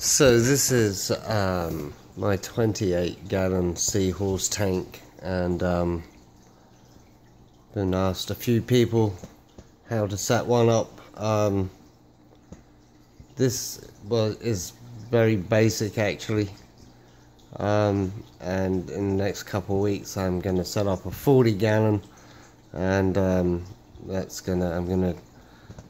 So this is my 28-gallon seahorse tank, and been asked a few people how to set one up. This is very basic actually, and in the next couple of weeks I'm going to set up a 40-gallon, and I'm gonna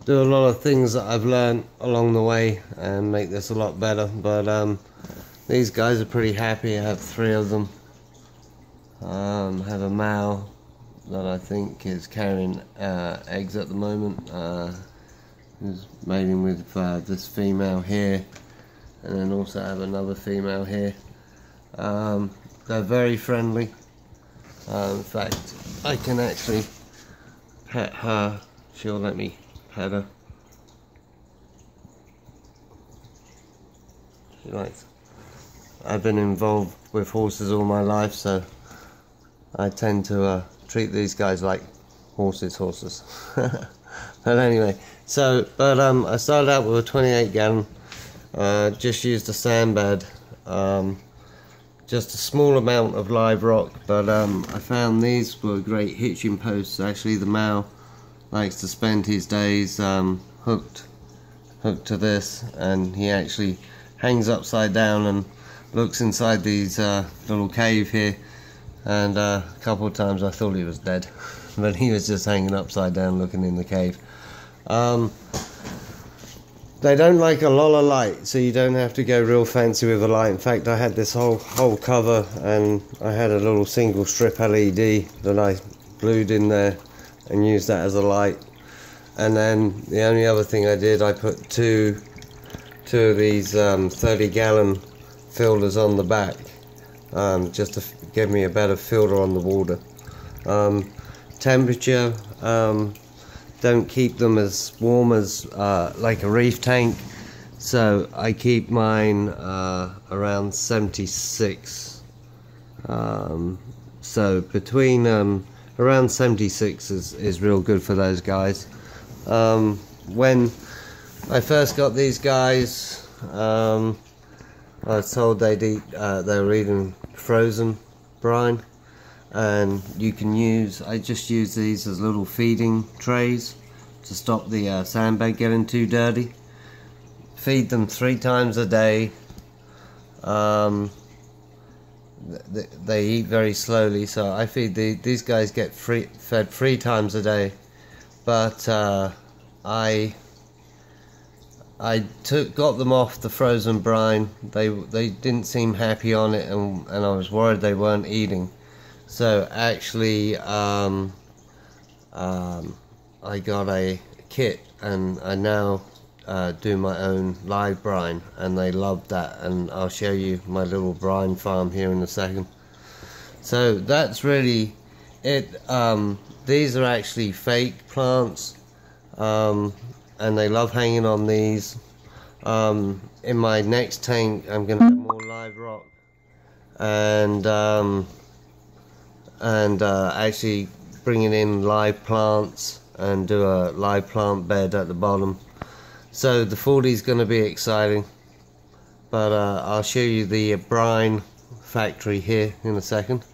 do a lot of things that I've learned along the way and make this a lot better. But these guys are pretty happy. I have 3 of them. Have a male that I think is carrying eggs at the moment. He's mating with this female here, and then also have another female here. They're very friendly. In fact, I can actually pet her. She'll let me pet her. She likes. I've been involved with horses all my life, so I tend to treat these guys like horses. But anyway, I started out with a 28-gallon. Just used a sandbed, just a small amount of live rock, but I found these were great hitching posts. Actually, the male likes to spend his days hooked to this, and he actually hangs upside down and looks inside these little cave here. And a couple of times I thought he was dead, but he was just hanging upside down looking in the cave. They don't like a lot of light, so you don't have to go real fancy with the light. In fact, I had this whole cover, and I had a little single strip LED that I glued in there and used that as a light. And then the only other thing I did, I put two of these 30-gallon filters on the back, just to give me a better filter on the water. Temperature, don't keep them as warm as like a reef tank, so I keep mine around 76. So between around 76 is real good for those guys. When I first got these guys, I was told they were eating frozen brine, and you can I just use these as little feeding trays to stop the sandbag getting too dirty. Feed them 3 times a day. They eat very slowly, so I feed these guys get fed 3 times a day. But I got them off the frozen brine. They didn't seem happy on it, and I was worried they weren't eating. So actually, I got a kit, and I now do my own live brine, and they love that. And I'll show you my little brine farm here in a second. So that's really it. These are actually fake plants, and they love hanging on these. In my next tank, I'm going to have more live rock, and actually bringing in live plants and do a live plant bed at the bottom. So the 40 is going to be exciting, but I'll show you the brine factory here in a second.